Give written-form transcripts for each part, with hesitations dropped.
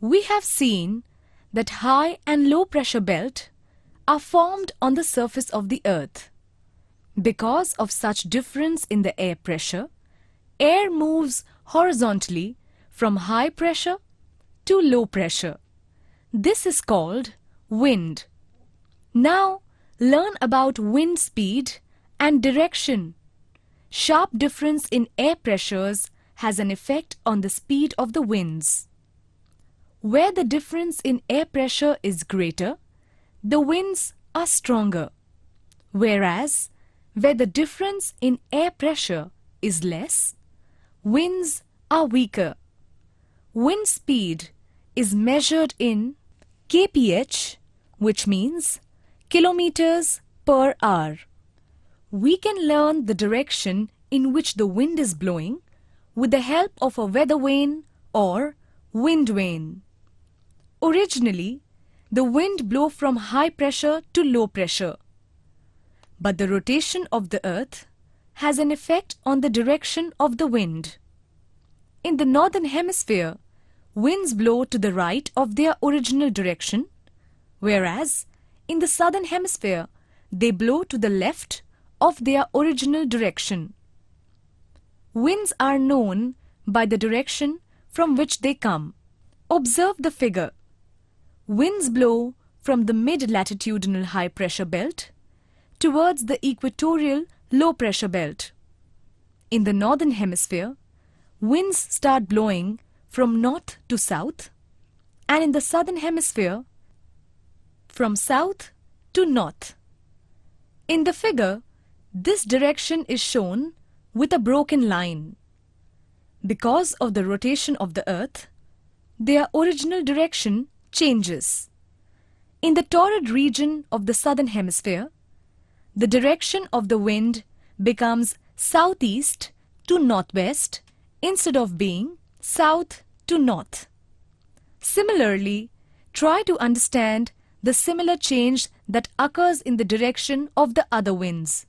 We have seen that high and low pressure belt are formed on the surface of the earth. Because of such difference in the air pressure, air moves horizontally from high pressure to low pressure. This is called wind. Now learn about wind speed and direction. Sharp difference in air pressures has an effect on the speed of the winds. Where the difference in air pressure is greater, the winds are stronger, whereas where the difference in air pressure is less, winds are weaker. Wind speed is measured in kph, which means kilometers per hour. We can learn the direction in which the wind is blowing with the help of a weather vane or wind vane. Originally, the wind blows from high pressure to low pressure. But the rotation of the earth has an effect on the direction of the wind. In the northern hemisphere, winds blow to the right of their original direction, whereas in the southern hemisphere, they blow to the left of their original direction. Winds are known by the direction from which they come. Observe the figure. Winds blow from the mid-latitudinal high-pressure belt towards the equatorial low-pressure belt. In the northern hemisphere, winds start blowing from north to south, and in the southern hemisphere, from south to north. In the figure, this direction is shown with a broken line. Because of the rotation of the earth, their original direction changes. In the torrid region of the southern hemisphere, the direction of the wind becomes southeast to northwest instead of being south to north. Similarly, try to understand the similar change that occurs in the direction of the other winds.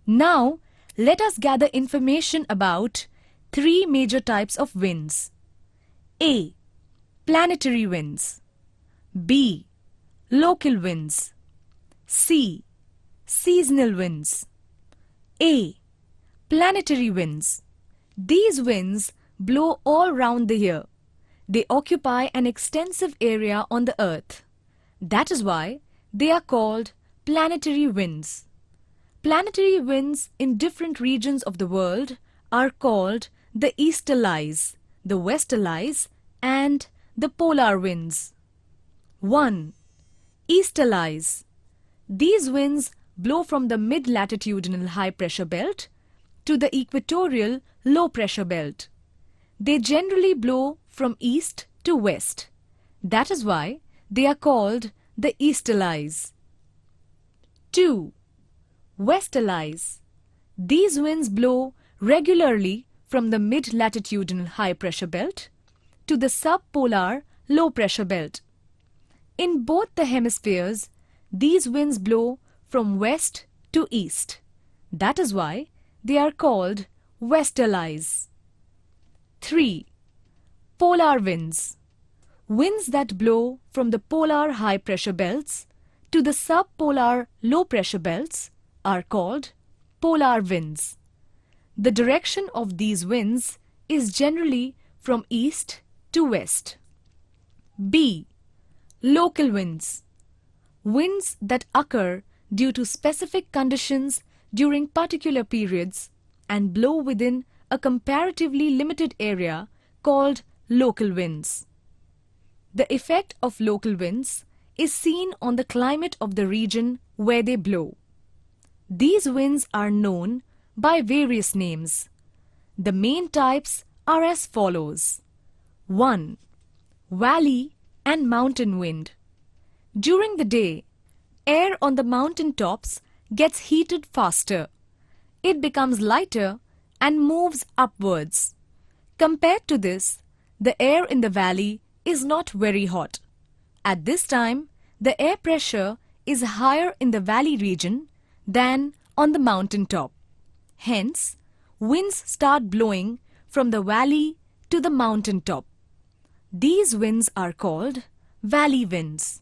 Now, let us gather information about three major types of winds. A. Planetary winds. B. Local winds. C. Seasonal winds. A. Planetary winds. These winds blow all round the year. They occupy an extensive area on the earth. That is why they are called planetary winds. Planetary winds in different regions of the world are called the easterlies, the westerlies, and the polar winds. 1. Easterlies. These winds blow from the mid-latitudinal high-pressure belt to the equatorial low-pressure belt. They generally blow from east to west. That is why they are called the easterlies. 2. Westerlies. These winds blow regularly from the mid-latitudinal high-pressure belt to the subpolar low-pressure belt. In both the hemispheres, these winds blow from west to east. That is why they are called westerlies. 3. Polar winds. Winds that blow from the polar high-pressure belts to the subpolar low-pressure belts are called polar winds. The direction of these winds is generally from east to west. B. Local winds. Winds that occur due to specific conditions during particular periods and blow within a comparatively limited area called local winds. The effect of local winds is seen on the climate of the region where they blow. These winds are known by various names. The main types are as follows. 1. Valley and mountain wind. During the day, air on the mountain tops gets heated faster. It becomes lighter and moves upwards. Compared to this, the air in the valley is not very hot. At this time, the air pressure is higher in the valley region than on the mountain top. Hence, winds start blowing from the valley to the mountain top. These winds are called valley winds.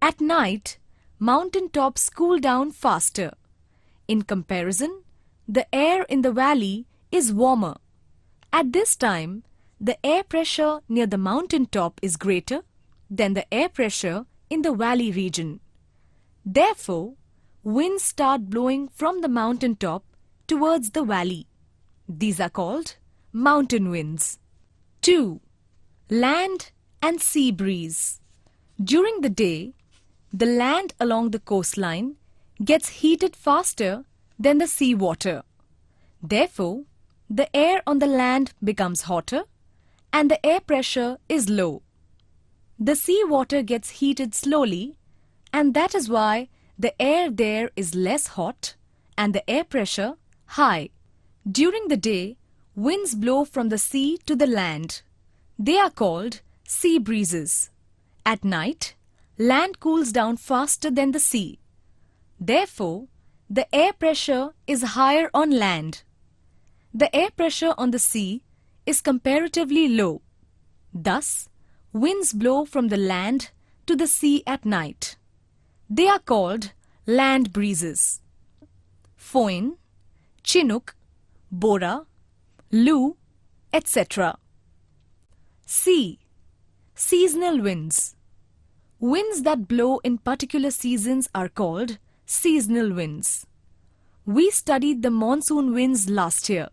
At night, mountain tops cool down faster. In comparison, the air in the valley is warmer. At this time, the air pressure near the mountain top is greater than the air pressure in the valley region. Therefore, winds start blowing from the mountain top towards the valley. These are called mountain winds. 2. Land and sea breeze. During the day, the land along the coastline gets heated faster than the sea water. Therefore, the air on the land becomes hotter and the air pressure is low. The sea water gets heated slowly, and that is why the air there is less hot and the air pressure high. During the day, winds blow from the sea to the land. They are called sea breezes. At night, land cools down faster than the sea. Therefore, the air pressure is higher on land. The air pressure on the sea is comparatively low. Thus, winds blow from the land to the sea at night. They are called land breezes. Fohn, Chinook, Bora, Lu, etc. C. Seasonal winds. Winds that blow in particular seasons are called seasonal winds. We studied the monsoon winds last year.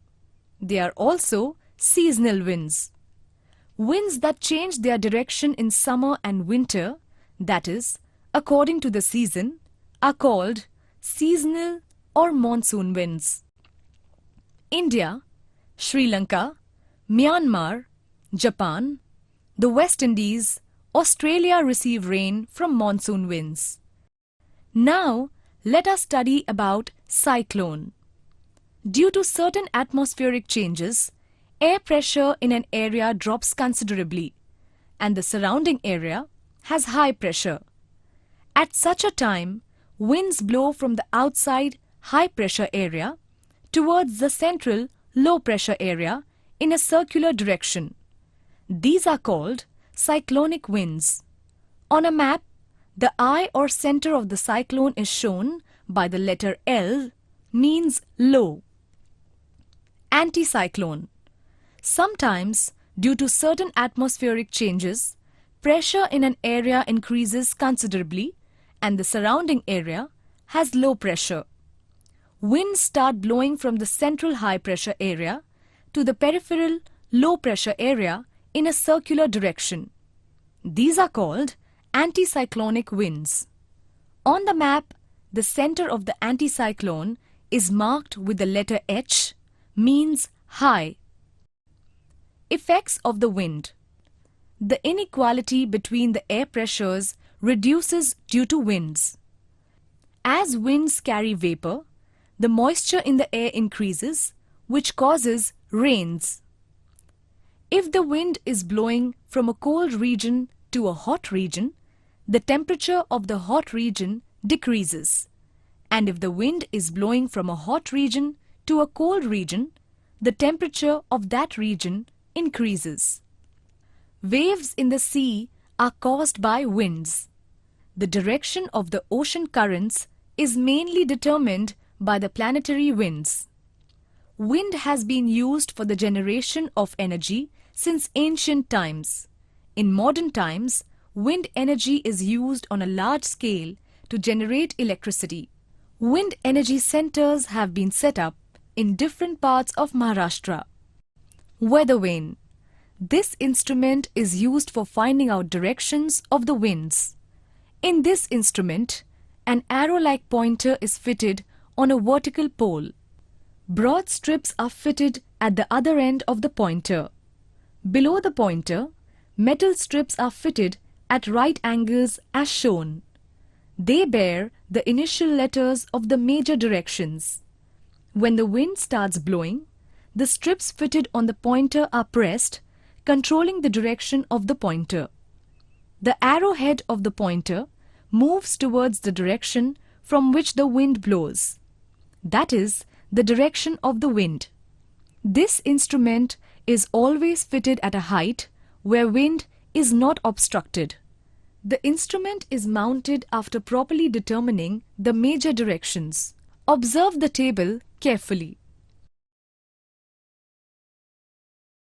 They are also seasonal winds. Winds that change their direction in summer and winter, that is, according to the season, are called seasonal or monsoon winds. India, Sri Lanka, Myanmar, Japan, the West Indies, Australia receive rain from monsoon winds. Now, let us study about cyclone. Due to certain atmospheric changes, air pressure in an area drops considerably, and the surrounding area has high pressure. At such a time, winds blow from the outside high pressure area towards the central low pressure area in a circular direction. These are called cyclonic winds. On a map, the eye or center of the cyclone is shown by the letter L, means low. Anticyclone. Sometimes, due to certain atmospheric changes, pressure in an area increases considerably and the surrounding area has low pressure. Winds start blowing from the central high pressure area to the peripheral low pressure area in a circular direction. These are called anticyclonic winds. On the map, the center of the anticyclone is marked with the letter H, means high. Effects of the wind. The inequality between the air pressures reduces due to winds. As winds carry vapor, the moisture in the air increases, which causes rains. If the wind is blowing from a cold region to a hot region, the temperature of the hot region decreases. And if the wind is blowing from a hot region to a cold region, the temperature of that region increases. Waves in the sea are caused by winds. The direction of the ocean currents is mainly determined by the planetary winds. Wind has been used for the generation of energy since ancient times. In modern times, wind energy is used on a large scale to generate electricity. Wind energy centers have been set up in different parts of Maharashtra. Weather vane. This instrument is used for finding out directions of the winds. In this instrument, an arrow-like pointer is fitted on a vertical pole. Broad strips are fitted at the other end of the pointer. Below the pointer, metal strips are fitted at right angles as shown. They bear the initial letters of the major directions. When the wind starts blowing, the strips fitted on the pointer are pressed, controlling the direction of the pointer. The arrowhead of the pointer moves towards the direction from which the wind blows. That is, the direction of the wind. This instrument is always fitted at a height where wind is not obstructed. The instrument is mounted after properly determining the major directions. Observe the table carefully.